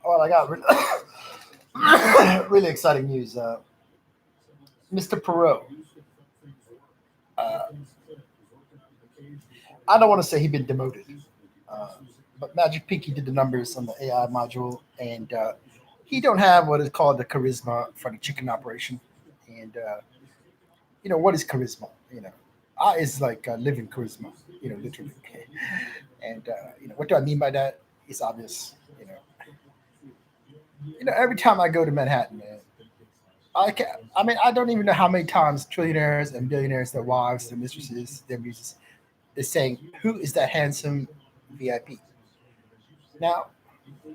Well, I got really exciting news. Mr. Perot. Uh, I don't want to say he's been demoted, uh, but Magic Pinky did the numbers on the AI module, and he don't have what is called the charisma for the chicken operation. And what is charisma? I is like living charisma. Literally. And what do I mean by that? It's obvious. Every time I go to Manhattan, man, I can I mean, I don't even know how many times trillionaires and billionaires, their wives, their mistresses, their muses, is saying, "Who is that handsome VIP?" Now,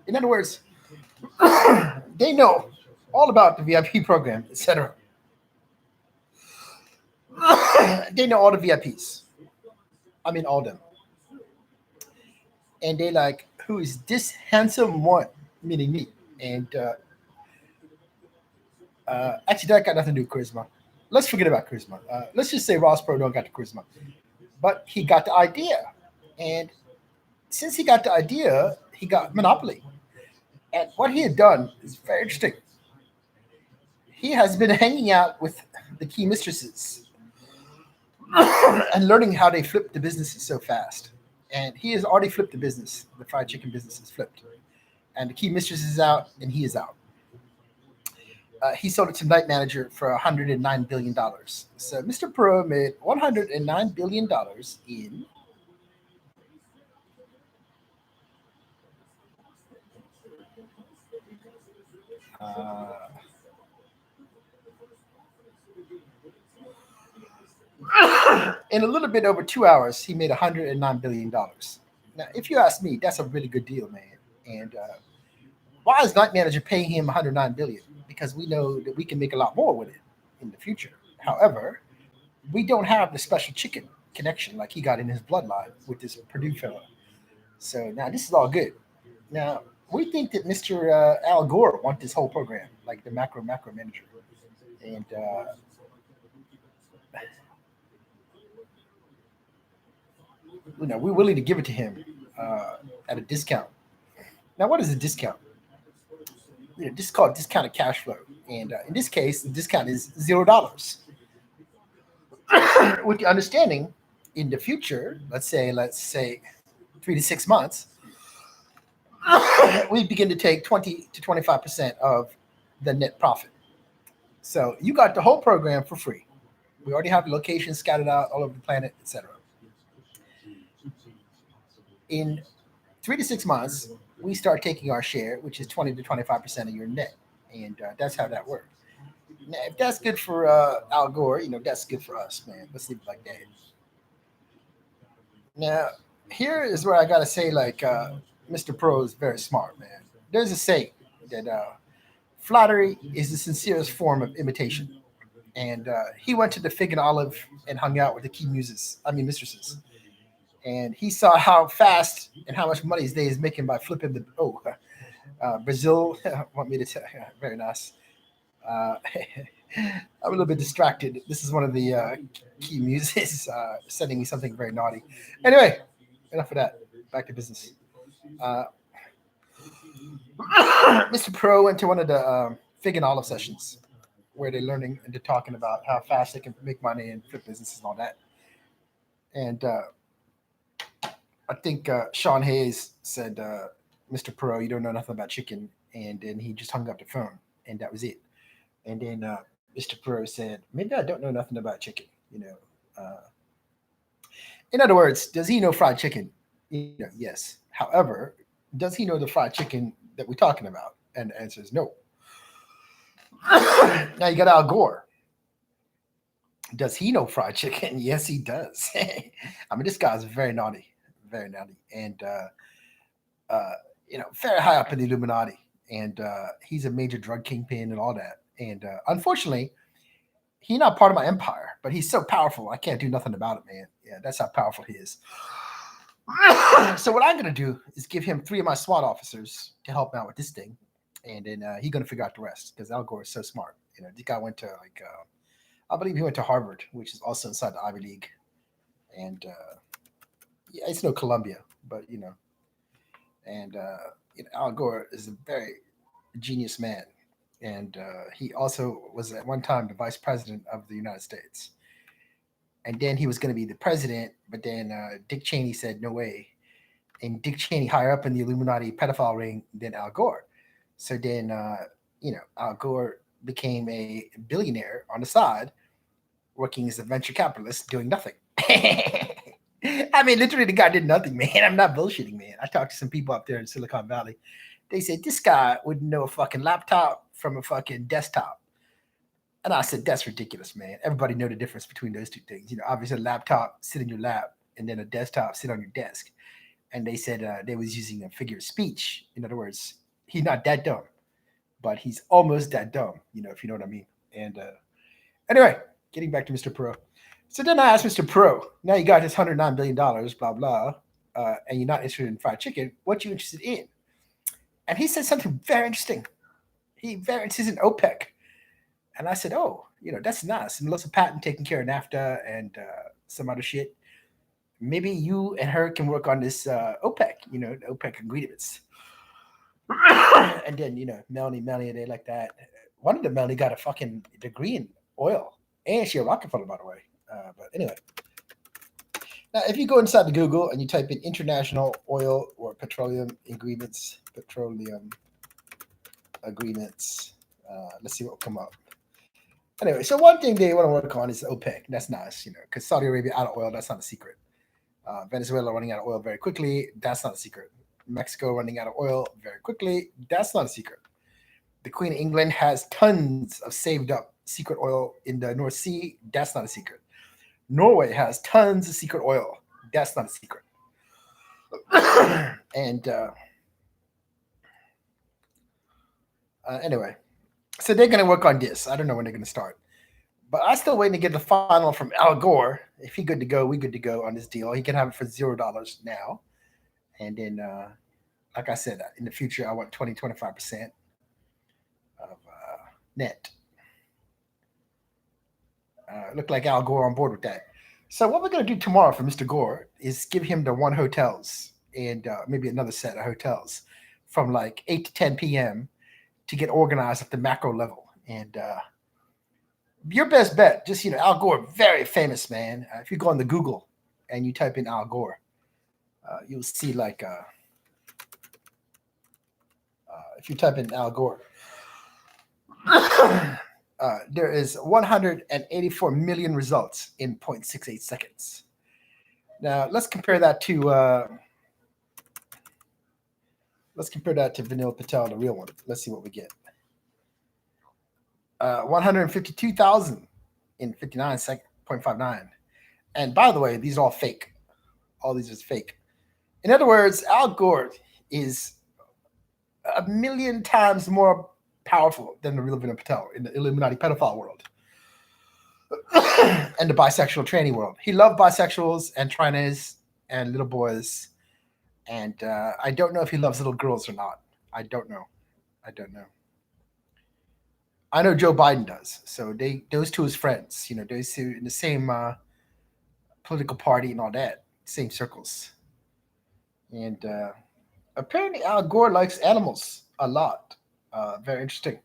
in other words, they know all about the VIP program, etc. They know all the VIPs. I mean, all of them, and they like, "Who is this handsome one?" Meaning me. And actually, that got nothing to do with charisma. Let's forget about charisma. Let's just say Ross Pro don't got the charisma, but he got the idea, and since he got the idea, he got monopoly. And what he had done is very interesting. He has been hanging out with the key mistresses and learning how they flip the businesses so fast. And he has already flipped the business. The fried chicken business is flipped. And the key mistress is out, and he is out. He sold it to Night Manager for $109 billion. So Mr. Pro made $109 billion uh, in a little bit over 2 hours. He made $109 billion. Now, if you ask me, that's a really good deal, man. And why is Night Manager paying him 109 billion? Because we know that we can make a lot more with it in the future. However, we don't have the special chicken connection like he got in his bloodline with this Purdue fella. So now this is all good. Now we think that Mr. Al Gore wants this whole program, like the macro manager, and we're willing to give it to him at a discount. Now, what is a discount? This is called discounted cash flow, and in this case, the discount is $0. With the understanding, in the future, let's say 3 to 6 months, we begin to take 20 to 25% of the net profit. So you got the whole program for free. We already have locations scattered out all over the planet, etc. In 3 to 6 months, we start taking our share, which is 20 to 25% of your net, and that's how that works. Now, if that's good for Al Gore, that's good for us, man. Let's leave it like that. Now, here is where I gotta say, like, Mr. Pro is very smart, man. There's a saying that flattery is the sincerest form of imitation, and he went to the Fig and Olive and hung out with the key muses, I mean mistresses, and he saw how fast and how much money they is making by flipping the Brazil. Want me to tell? Very nice. Uh, I'm a little bit distracted. This is one of the key muses sending me something very naughty. Anyway, enough of that. Back to business. Uh, Mr. Pro went to one of the Fig and Olive sessions where they're learning and they're talking about how fast they can make money and flip businesses and all that. And I think Sean Hayes said, "Mr. Pro, you don't know nothing about chicken," and then he just hung up the phone, and that was it. And then Mr. Pro said, "Maybe I don't know nothing about chicken." Uh, in other words, does he know fried chicken? Yes. However, does he know the fried chicken that we're talking about? And the answer is no. Now you got Al Gore. Does he know fried chicken? Yes, he does. I mean, this guy's very naughty, and very high up in the Illuminati, and he's a major drug kingpin and all that. And unfortunately, he's not part of my empire, but he's so powerful, I can't do nothing about it, man. Yeah, that's how powerful he is. So what I'm gonna do is give him three of my SWAT officers to help me out with this thing, and then he's gonna figure out the rest because Al Gore is so smart. This guy went to like I believe he went to Harvard, which is also inside the Ivy League, and yeah, it's no Columbia, but and Al Gore is a very genius man, and he also was at one time the vice president of the United States. And then he was going to be the president, but then Dick Cheney said no way, and Dick Cheney higher up in the Illuminati pedophile ring than Al Gore. So then, Al Gore became a billionaire on the side, working as a venture capitalist, doing nothing. I mean, literally, the guy did nothing, man. I'm not bullshitting, man. I talked to some people up there in Silicon Valley. They said this guy wouldn't know a fucking laptop from a fucking desktop. And I said, that's ridiculous, man. Everybody know the difference between those two things. Obviously, a laptop sit in your lap, and then a desktop sit on your desk. And they said they was using a figure of speech. In other words, he's not that dumb, but he's almost that dumb, if you know what I mean. And anyway, getting back to Mr. Pro. So then I asked Mr. Pro, now you got this $109 billion, blah, blah, and you're not interested in fried chicken. What you interested in? And he said something very interesting. He very interested in OPEC. And I said, oh, that's nice. And Melissa Patton taking care of NAFTA and some other shit. Maybe you and her can work on this OPEC, the OPEC agreements. And then, Melanie, they like that. One of the Melanie got a fucking degree in oil. And she a Rockefeller, by the way. But anyway. Now, if you go inside the Google and you type in international oil or petroleum agreements, let's see what will come up. Anyway, so one thing they want to work on is OPEC. That's nice, because Saudi Arabia out of oil, that's not a secret. Venezuela running out of oil very quickly, that's not a secret. Mexico running out of oil very quickly, that's not a secret. The Queen of England has tons of saved up secret oil in the North Sea, that's not a secret. Norway has tons of secret oil, that's not a secret. And anyway, so they're going to work on this. I don't know when they're going to start. But I'm still waiting to get the final from Al Gore. If he's good to go, we good to go on this deal. He can have it for $0 now. And then, like I said, in the future, I want 25% of net. Look like Al Gore on board with that. So what we're going to do tomorrow for Mr. Gore is give him the one hotels and maybe another set of hotels from like 8 to 10 p.m. to get organized at the macro level. And your best bet, just, Al Gore, very famous, man. If you go on the Google and you type in Al Gore, you'll see like, if you type in Al Gore, there is 184 million results in 0.68 seconds. Now let's compare that to Vanilla Patel, the real one. Let's see what we get. 152,000 in 59.59. And by the way, these are all fake. All these are fake. In other words, Al Gore is a million times more powerful than the real Vanilla Patel in the Illuminati pedophile world and the bisexual tranny world. He loved bisexuals and trannies and little boys. And I don't know if he loves little girls or not. I don't know. I know Joe Biden does. So those two is friends. Those two in the same political party and all that, same circles. And apparently Al Gore likes animals a lot. Very interesting.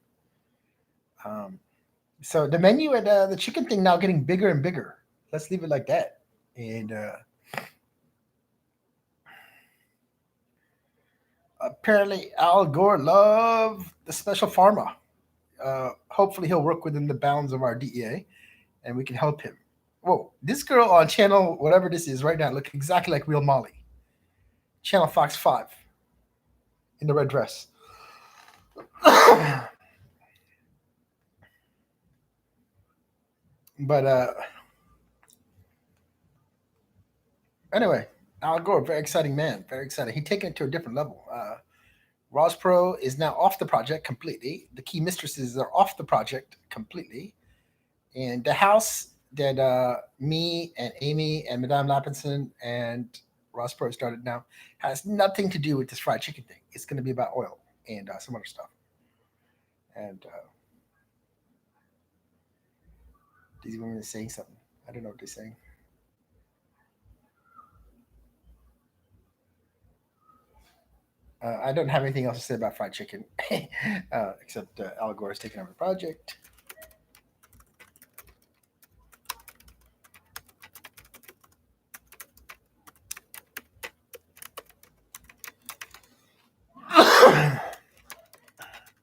So the menu at the chicken thing now getting bigger and bigger. Let's leave it like that. And apparently Al Gore loved the special pharma. Hopefully he'll work within the bounds of our DEA and we can help him. Whoa, this girl on channel, whatever this is right now, looks exactly like real Molly. Channel Fox 5 in the red dress. But anyway, Al Gore, very exciting man, very exciting. He's taking it to a different level. Ross Pro is now off the project completely. The key mistresses are off the project completely. And the house that me and Amy and Madame Lapinson and Ross Pro started now has nothing to do with this fried chicken thing. It's going to be about oil and some other stuff. And these women are saying something. I don't know what they're saying. I don't have anything else to say about fried chicken, except Al Gore is taking over the project.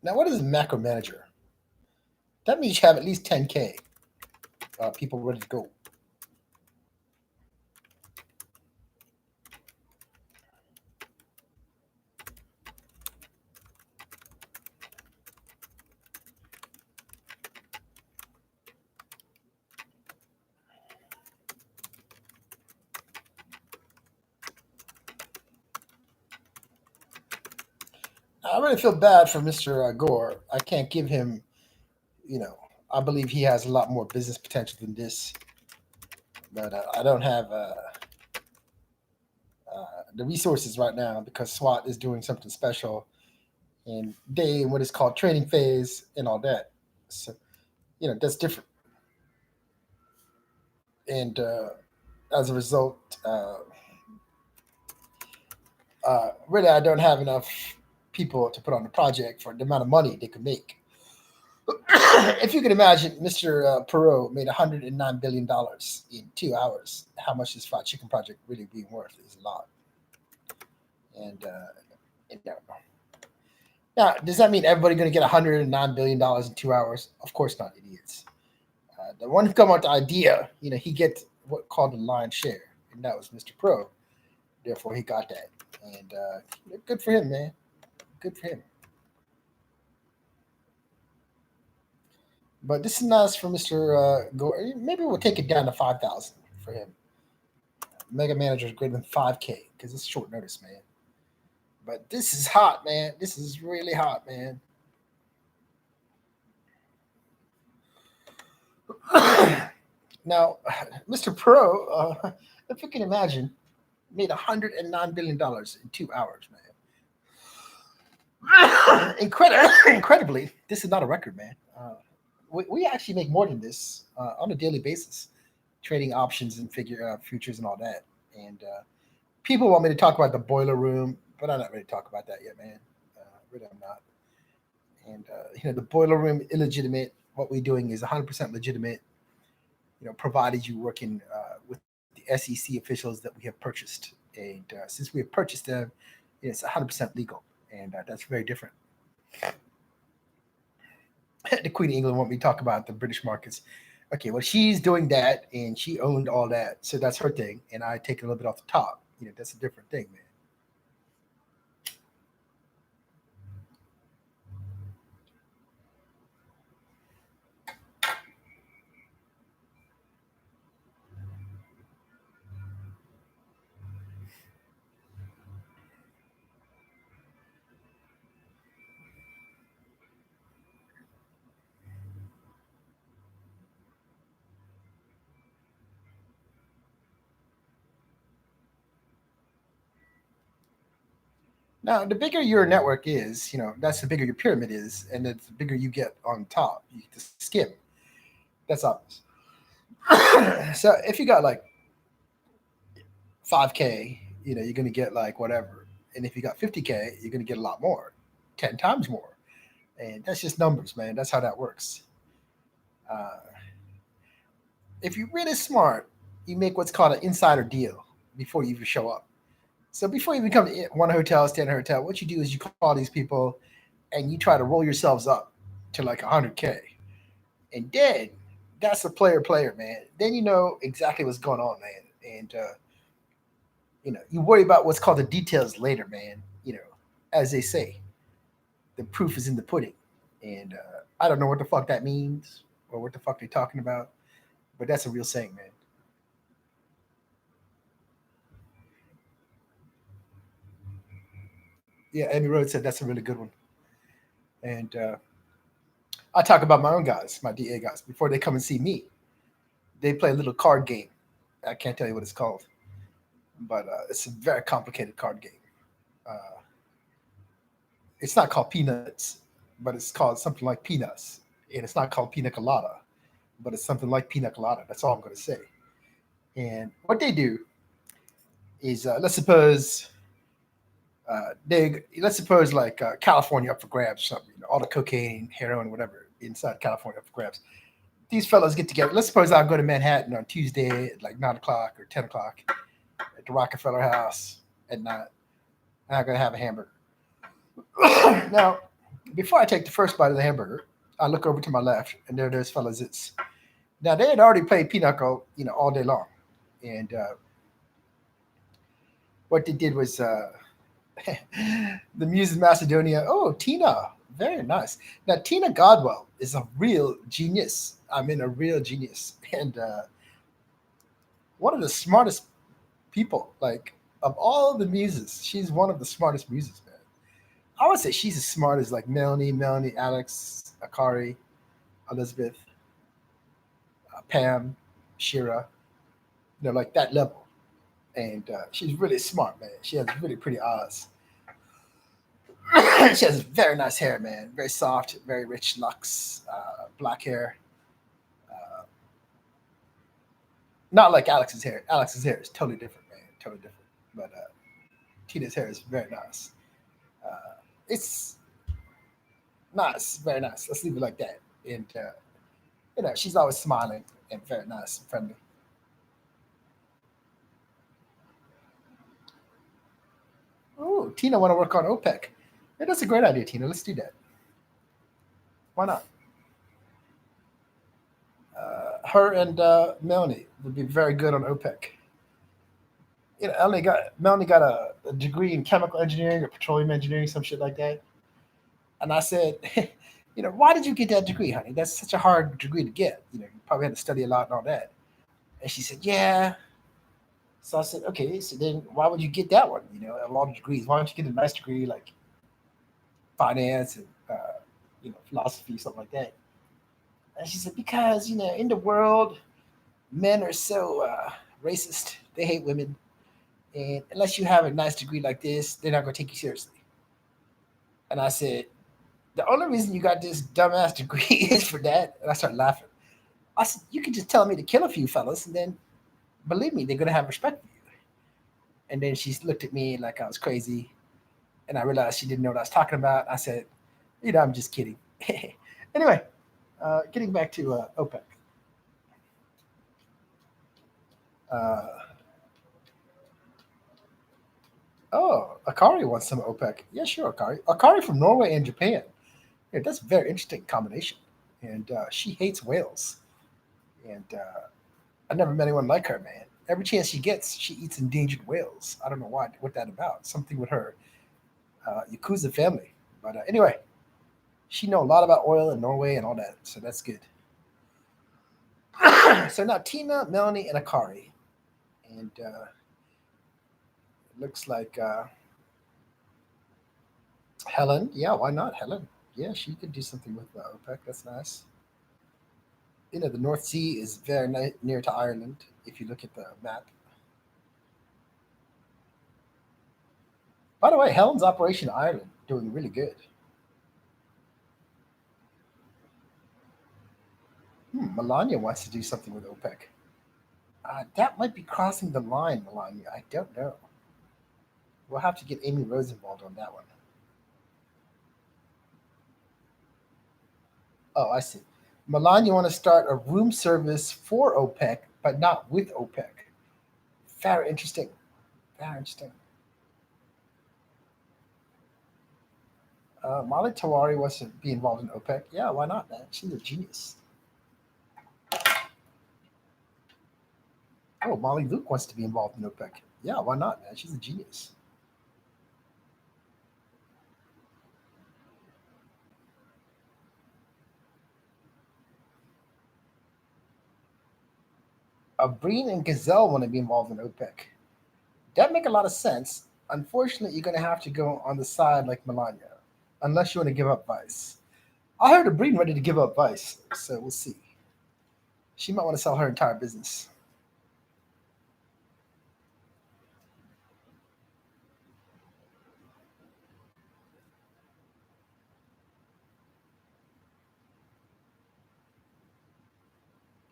Now, what is a macro manager? That means you have at least 10K people ready to go. I really feel bad for Mr. Gore. I can't give him, you know, I believe he has a lot more business potential than this, but I don't have the resources right now because SWAT is doing something special and they in what is called training phase and all that. So, that's different. And as a result, really, I don't have enough people to put on the project for the amount of money they could make. If you can imagine, Mr. Perot made $109 billion in 2 hours. How much is fried chicken project really being worth is a lot. And, now, does that mean everybody going to get $109 billion in 2 hours? Of course not, idiots. The one who come up with the idea, he get what called the lion's share, and that was Mr. Pro. Therefore, he got that, and good for him, man. Good for him. But this is nice for Mr. Gore. Maybe we'll take it down to 5,000 for him. Mega manager is greater than 5K because it's short notice, man. But this is hot, man. This is really hot, man. Now, Mr. Pro, if you can imagine, made $109 billion in 2 hours, man. Incredibly, this is not a record, man. We actually make more than this on a daily basis, trading options and futures and all that. And people want me to talk about the boiler room, but I'm not ready to talk about that yet, man. Really, I'm not. And the boiler room illegitimate. What we're doing is 100% legitimate. Provided you working with the SEC officials that we have purchased, and since we have purchased them, it's 100% legal, and that's very different. The Queen of England want me to talk about the British markets. Okay, well, she's doing that, and she owned all that, so that's her thing, and I take it a little bit off the top. That's a different thing, man. Now, the bigger your network is, that's the bigger your pyramid is, and the bigger you get on top. You get to skim. That's obvious. So if you got like 5K, you're going to get like whatever. And if you got 50K, you're going to get a lot more, 10 times more. And that's just numbers, man. That's how that works. Uh, if you're really smart, you make what's called an insider deal before you even show up. So before you become one hotel, stay in a hotel, what you do is you call these people and you try to roll yourselves up to like 100K. And then that's a player, man. Then you know exactly what's going on, man. And, you worry about what's called the details later, man. As they say, the proof is in the pudding. And I don't know what the fuck that means or what the fuck they're talking about, but that's a real saying, man. Yeah, Amy Rhodes said that's a really good one. And I talk about my own guys, my DA guys, before they come and see me. They play a little card game. I can't tell you what it's called, but it's a very complicated card game. Uh, it's not called Peanuts, but it's called something like Peanuts. And it's not called Pina Colada, but it's something like Pina Colada. That's all I'm going to say. And what they do is, let's suppose They let's suppose like California up for grabs or something. All the cocaine, heroin, whatever inside California up for grabs. These fellows get together. Let's suppose I'll go to Manhattan on Tuesday at like 9 o'clock or 10 o'clock at the Rockefeller House at night. And I'm gonna have a hamburger. Now, before I take the first bite of the hamburger, I look over to my left, and there those fellas is. Now they had already played pinochle, all day long, and what they did was the Muse of Macedonia. Oh, Tina, very nice. Now Tina Godwell is a real genius. I mean, a real genius, and one of the smartest people. Like of all the muses, she's one of the smartest muses, man. I would say she's as smart as like Melanie, Alex, Akari, Elizabeth, Pam, Shira. Like that level. And she's really smart, man. She has really pretty eyes. She has very nice hair, man. Very soft, very rich locks, black hair. Uh, Not like Alex's hair. Alex's hair is totally different, man. Totally different. But Tina's hair is very nice. It's nice, very nice. Let's leave it like that. And she's always smiling and very nice and friendly. Oh, Tina want to work on OPEC. Yeah, that's a great idea, Tina. Let's do that. Why not? Her and Melanie would be very good on OPEC. Melanie got a degree in chemical engineering or petroleum engineering, some shit like that. And I said, why did you get that degree, honey? That's such a hard degree to get. You probably had to study a lot and all that. And she said, yeah. So I said, okay, so then why would you get that one? A lot of degrees. Why don't you get a nice degree like finance and philosophy, something like that? And she said, because in the world, men are so racist. They hate women, and unless you have a nice degree like this, they're not going to take you seriously. And I said, the only reason you got this dumbass degree is for that. And I started laughing. I said, you could just tell me to kill a few fellas, and then believe me, they're going to have respect for you. And then she looked at me like I was crazy, and I realized she didn't know what I was talking about. I said, I'm just kidding. Anyway, getting back to OPEC. Uh, oh, Akari wants some OPEC. Yeah, sure, Akari. Akari from Norway and Japan. Yeah, that's a very interesting combination. And she hates whales. And I never met anyone like her, man. Every chance she gets, she eats endangered whales. I don't know what that about. Something with her Yakuza family. But anyway, she know a lot about oil in Norway and all that, so that's good. So now Tina, Melanie, and Akari, and it looks like Helen. Yeah, why not Helen? Yeah, she could do something with OPEC. That's nice. The North Sea is very near to Ireland. If you look at the map. By the way, Helen's operation in Ireland doing really good. Melania wants to do something with OPEC. That might be crossing the line, Melania. I don't know. We'll have to get Amy Rose involved on that one. Oh, I see. Melania want to start a room service for OPEC, but not with OPEC. Very interesting. Very interesting. Molly Tawari wants to be involved in OPEC. Yeah, why not, man? She's a genius. Oh, Molly Luke wants to be involved in OPEC. Yeah, why not, man? She's a genius. Breen and Gazelle want to be involved in OPEC. That make a lot of sense. Unfortunately, you're going to have to go on the side like Melania, unless you want to give up Vice. I heard Breen ready to give up Vice, so we'll see. She might want to sell her entire business.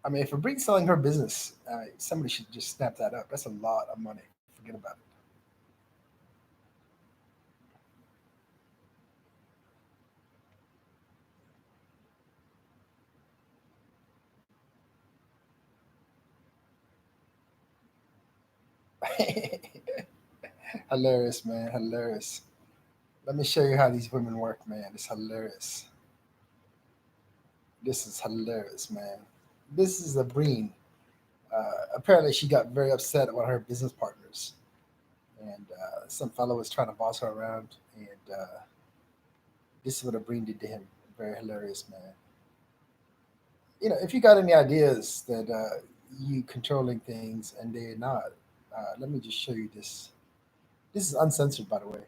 I mean, if Breen's selling her business, somebody should just snap that up. That's a lot of money. Forget about it. Hilarious, man. Hilarious. Let me show you how these women work, man. It's hilarious. This is hilarious, man. This is a Breen. Apparently, she got very upset about her business partners, and some fellow was trying to boss her around, and this is what a Breen did to him. Very hilarious, man. If you got any ideas that you controlling things and they're not, let me just show you this. This is uncensored, by the way.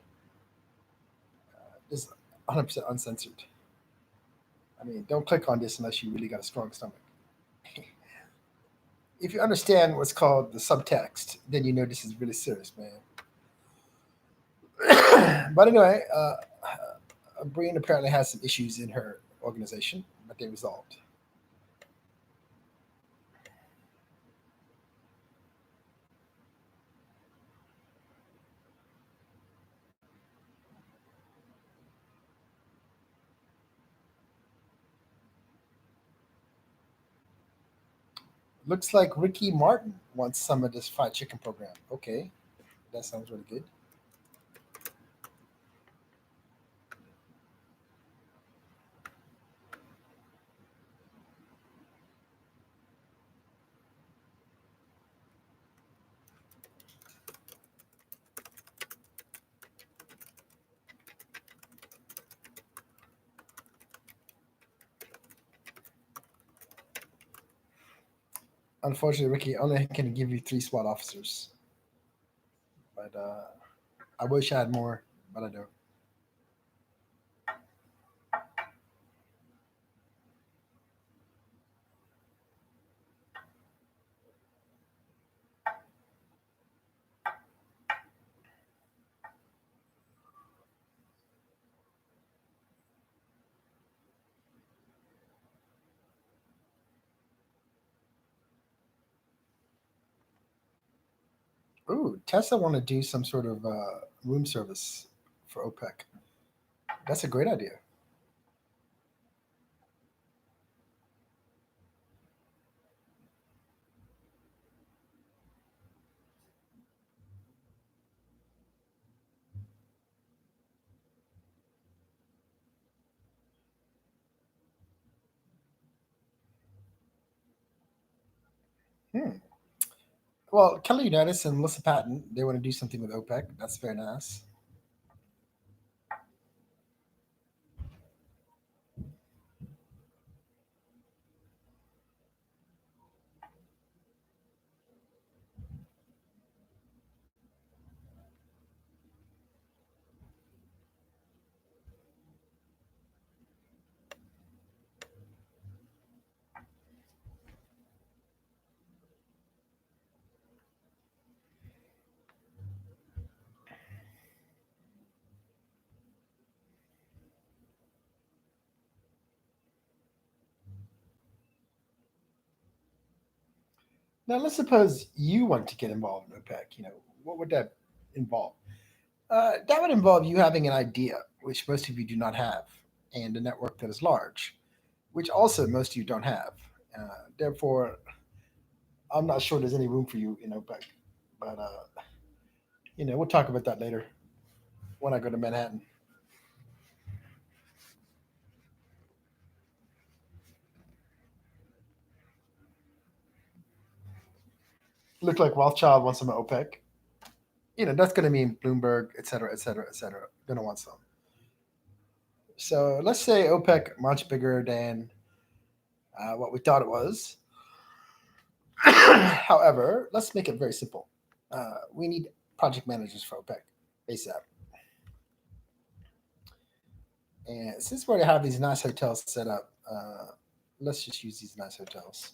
This is 100% uncensored. I mean, don't click on this unless you really got a strong stomach. If you understand what's called the subtext, then you know this is really serious, man. But anyway, Brian apparently has some issues in her organization, but they resolved. Looks like Ricky Martin wants some of this fried chicken program. Okay, that sounds really good. Unfortunately, Ricky only can give you three SWAT officers, but I wish I had more, but I don't. Ooh, Tesla want to do some sort of room service for OPEC. That's a great idea. Hmm. Well, Kelly Unitas and Melissa Patton, they want to do something with OPEC. That's very nice. Now, let's suppose you want to get involved in OPEC. What would that involve? That would involve you having an idea, which most of you do not have, and a network that is large, which also most of you don't have. Therefore, I'm not sure there's any room for you in OPEC. But, we'll talk about that later when I go to Manhattan. Look like Rothschild wants some OPEC. That's going to mean Bloomberg, et cetera, et cetera, et cetera. Going to want some. So let's say OPEC much bigger than what we thought it was. However, let's make it very simple. We need project managers for OPEC ASAP. And since we already have these nice hotels set up, let's just use these nice hotels.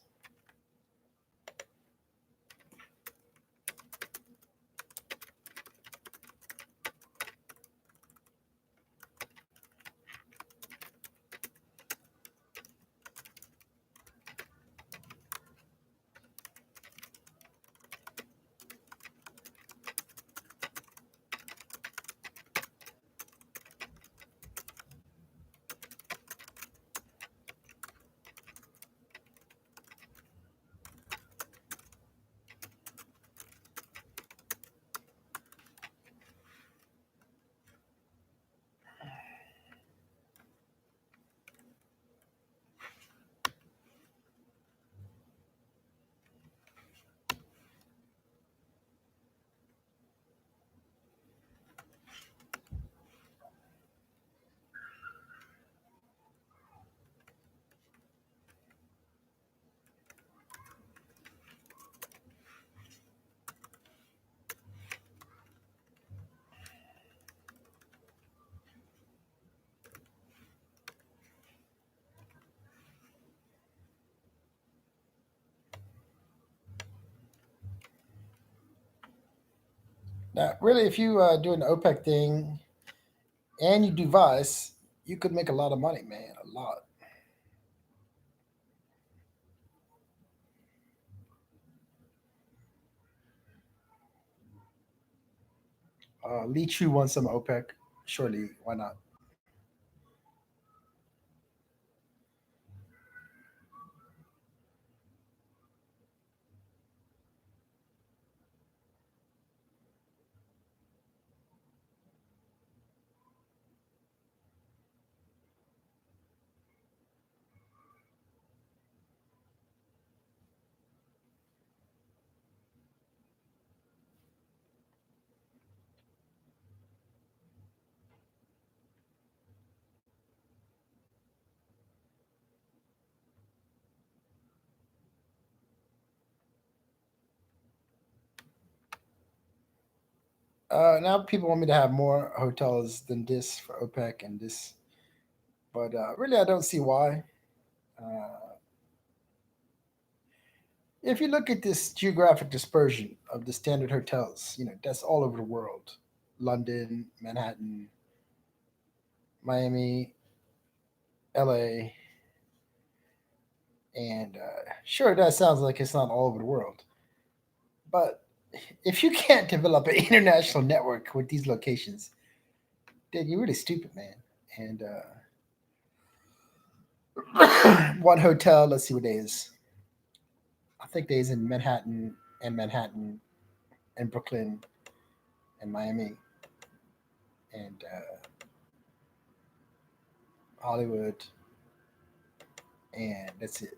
Now, really, if you do an OPEC thing and you do Vice, you could make a lot of money, man. A lot. Lee Chu wants some OPEC. Surely, why not? Now people want me to have more hotels than this for OPEC and this, but really, I don't see why. Uh, if you look at this geographic dispersion of the standard hotels, that's all over the world: London, Manhattan, Miami, LA, and sure, that sounds like it's not all over the world. But if you can't develop an international network with these locations, then you're really stupid, man. And one hotel, let's see what it is. I think there's in Manhattan and Brooklyn and Miami and Hollywood, and that's it.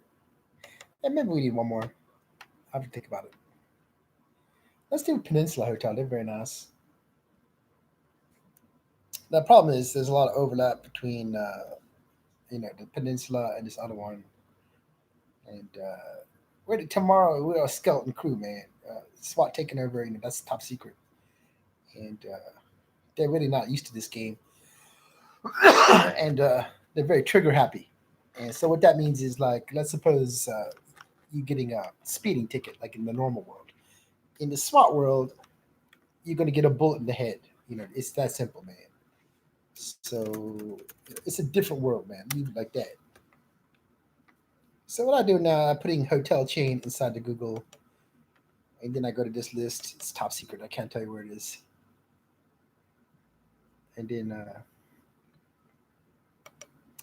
And maybe we need one more. I have to think about it. Let's do Peninsula Hotel. They're very nice. The problem is there's a lot of overlap between the Peninsula and this other one. And we're tomorrow we're a skeleton crew, man. SWAT taking over. That's top secret, and they're really not used to this game, and they're very trigger happy. And so what that means is like, let's suppose you getting a speeding ticket, like in the normal world. In the SWAT world, you're gonna get a bullet in the head. It's that simple, man. So it's a different world, man. Leave it like that. So what I do now, I'm putting hotel chain inside the Google, and then I go to this list. It's top secret. I can't tell you where it is. And then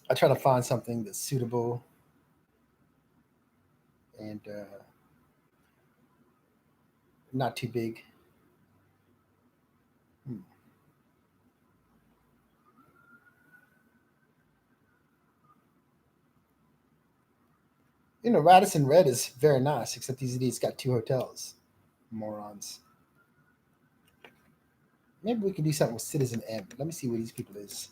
I try to find something that's suitable and not too big. Hmm. Radisson Red is very nice, except these idiots got two hotels. Morons. Maybe we can do something with Citizen M. Let me see where these people is.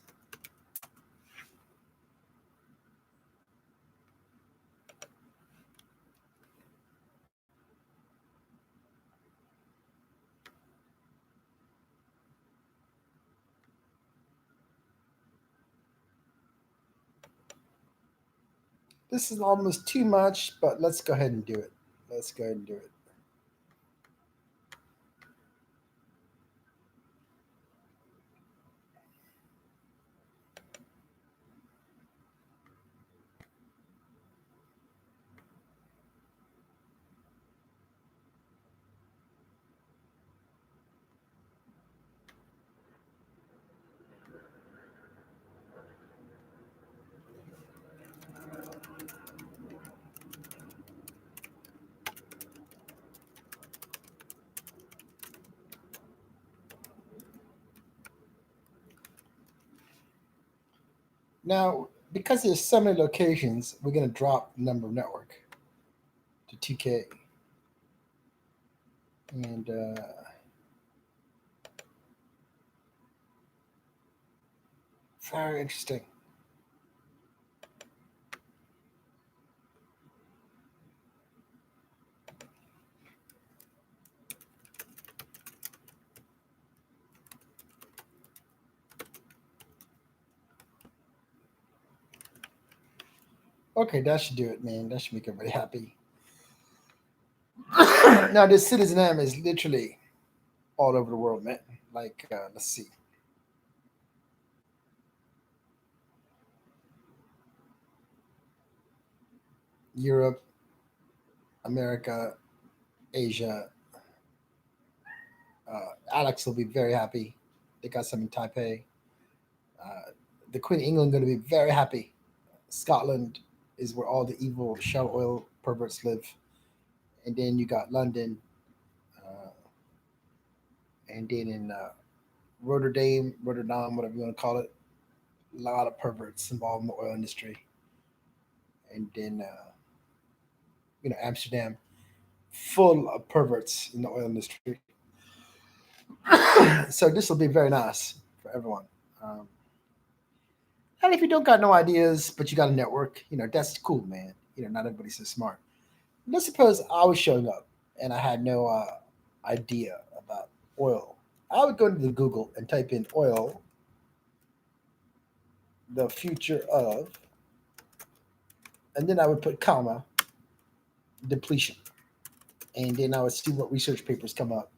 This is almost too much, but let's go ahead and do it. Let's go ahead and do it. Now, because there's so many locations, we're going to drop the number of network to 2K. And very interesting. Okay, that should do it, man. That should make everybody happy. Now, this Citizen M is literally all over the world, man. Like, let's see, Europe, America, Asia. Alex will be very happy. They got some in Taipei. Uh, the Queen of England going to be very happy. Scotland is where all the evil shell oil perverts live. And then you got London, uh, and then in Rotterdam, whatever you want to call it, a lot of perverts involved in the oil industry. And then Amsterdam, full of perverts in the oil industry. So this will be very nice for everyone. Um, and if you don't got no ideas, but you got a network, that's cool, man. Not everybody's so smart. Let's suppose I was showing up and I had no idea about oil. I would go into the Google and type in oil, the future of, and then I would put comma, depletion. And then I would see what research papers come up.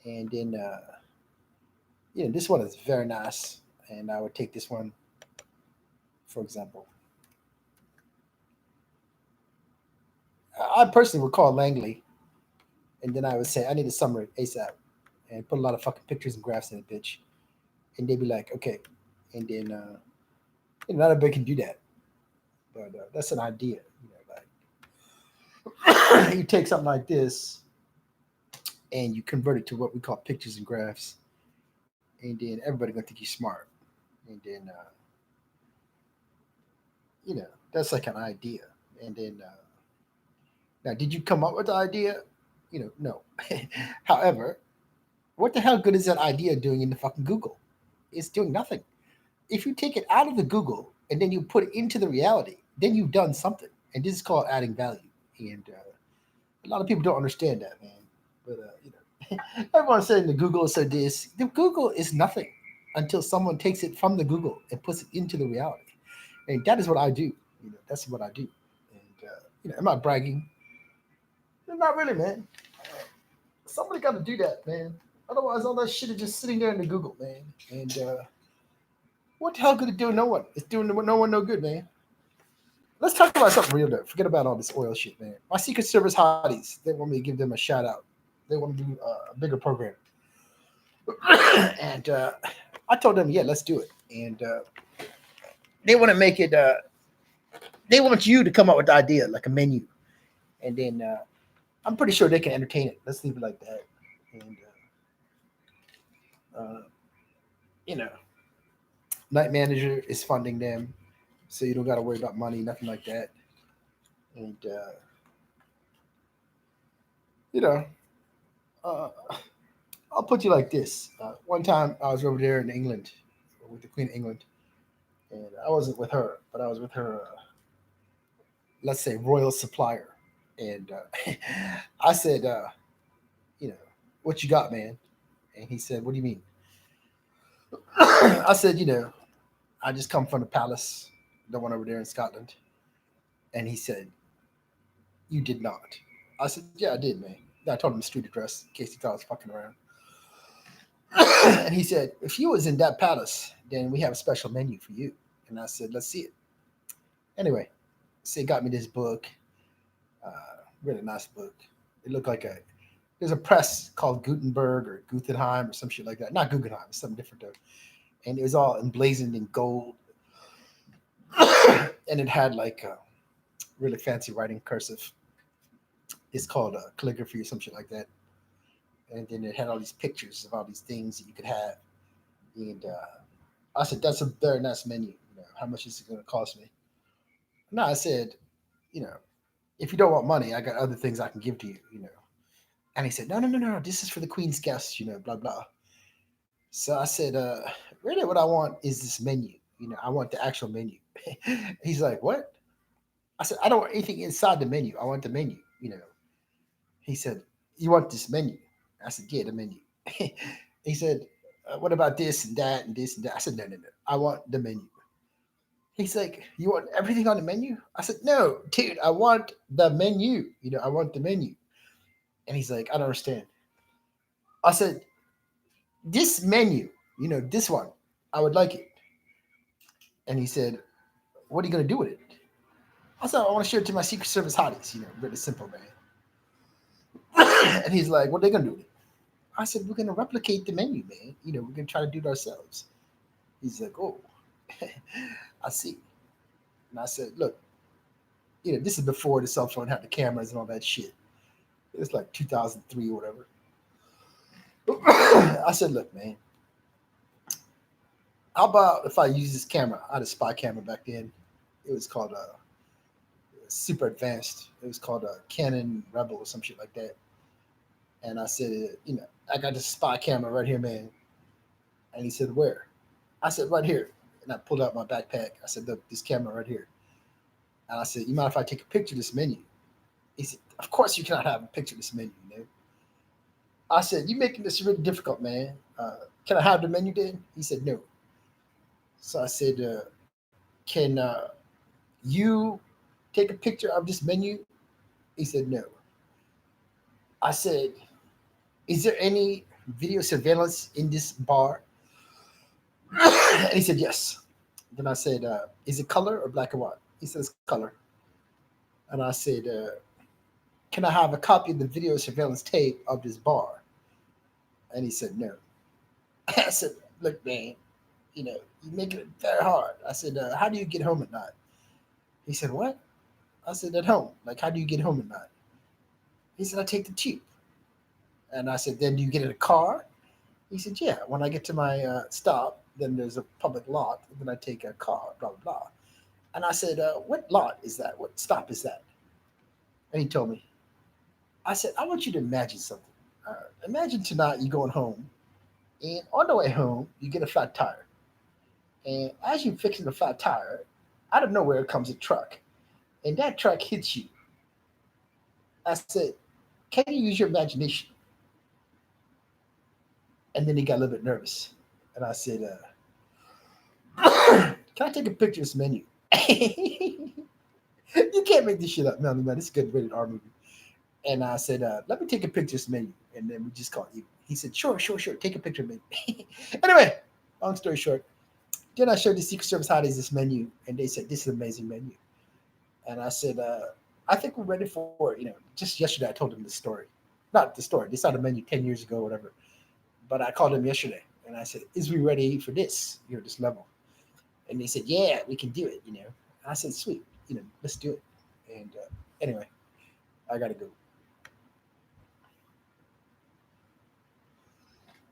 And then, this one is very nice. And I would take this one, for example. I personally would call Langley, and then I would say, I need a summary ASAP, and put a lot of fucking pictures and graphs in it, bitch. And they'd be like, okay. And then, not everybody can do that, but that's an idea. Like you take something like this, and you convert it to what we call pictures and graphs, and then everybody gonna think you're smart. And then, that's like an idea. And then, now, did you come up with the idea? No. However, what the hell good is that idea doing in the fucking Google? It's doing nothing. If you take it out of the Google and then you put it into the reality, then you've done something. And this is called adding value. And a lot of people don't understand that, man. But everyone's saying the Google said this. The Google is nothing until someone takes it from the Google and puts it into the reality. And that is what I do. That's what I do. And am I bragging? Not really, man. Somebody got to do that, man. Otherwise, all that shit is just sitting there in the Google, man. And what the hell could it do? No one. It's doing no one no good, man. Let's talk about something real, though. Forget about all this oil shit, man. My Secret Service hotties, they want me to give them a shout out. They want to do a bigger program. And I told them, yeah, let's do it. And they want to make it, they want you to come up with the idea, like a menu. And then I'm pretty sure they can entertain it. Let's leave it like that. And, you know, Night Manager is funding them. So you don't got to worry about money, nothing like that. And, you know, uh, I'll put you like this. One time I was over there in England with the Queen of England. And I wasn't with her, but I was with her, let's say, royal supplier. And I said, you know, what you got, man? And he said, what do you mean? I said, I just come from the palace, the one over there in Scotland. And he said, you did not. I said, yeah, I did, man. I told him the street address in case he thought I was fucking around. And he said, if you was in that palace, then we have a special menu for you. And I said, let's see it. Anyway, so he got me this book, uh, really nice book. It looked like there's a press called Gutenberg or Guggenheim or some shit like that. Not Guggenheim, it's something different though. And it was all emblazoned in gold. And it had like really fancy writing, cursive. It's called calligraphy or some shit like that. And then it had all these pictures of all these things that you could have. And I said, that's a very nice menu. How much is it going to cost me? No, I said, you know, if you don't want money, I got other things I can give to you. And he said, no, no, no, no, this is for the Queen's guests, blah, blah. So I said, really what I want is this menu. I want the actual menu. He's like, what? I said, I don't want anything inside the menu. I want the menu. He said, you want this menu? I said, yeah, the menu. He said, what about this and that and this and that? I said, no, no, no. I want the menu. He's like, you want everything on the menu? I said, no, dude, I want the menu. I want the menu. And he's like, I don't understand. I said, this menu, this one, I would like it. And he said, what are you going to do with it? I said, I want to share it to my Secret Service hotties, really simple, man. And he's like, what are they going to do with it? I said, we're going to replicate the menu, man. We're going to try to do it ourselves. He's like, oh, I see. And I said, look, this is before the cell phone had the cameras and all that shit. It's like 2003 or whatever. I said, look, man, how about if I use this camera? I had a spy camera back then. It was called super advanced. It was called a Canon Rebel or some shit like that. And I said, I got this spy camera right here, man. And he said, where? I said, right here. And I pulled out my backpack. I said, look, this camera right here. And I said, you mind if I take a picture of this menu? He said, of course you cannot have a picture of this menu, man. I said, you're making this really difficult, man. Can I have the menu then? He said, no. So I said, can you take a picture of this menu? He said, no. I said, is there any video surveillance in this bar? And he said, yes. Then I said, is it color or black and white? He said, it's color. And I said, can I have a copy of the video surveillance tape of this bar? And he said, no. I said, look, man, you're making it very hard. I said, how do you get home at night? He said, what? I said, at home. Like, how do you get home at night? He said, I take the tube. And I said, then do you get in a car? He said, yeah. When I get to my stop, then there's a public lot. And then I take a car, blah, blah, blah. And I said, what lot is that? What stop is that? And he told me. I said, I want you to imagine something. Imagine tonight you're going home. And on the way home, you get a flat tire. And as you're fixing the flat tire, out of nowhere comes a truck. And that truck hits you. I said, can you use your imagination? And then he got a little bit nervous. And I said, can I take a picture of this menu? You can't make this shit up. No, man, this is a good rated R movie. And I said, let me take a picture of this menu. And then we just call it. He said, sure. Take a picture of me. Anyway, long story short. Then I showed the Secret Service hotties this menu. And they said, this is an amazing menu. And I said, I think we're ready for it. Just yesterday I told them the story. Not the story. They saw the menu 10 years ago or whatever. But I called them yesterday. And I said, is we ready for this? This level. And they said, yeah, we can do it. I said, sweet. Let's do it. And anyway, I got to go.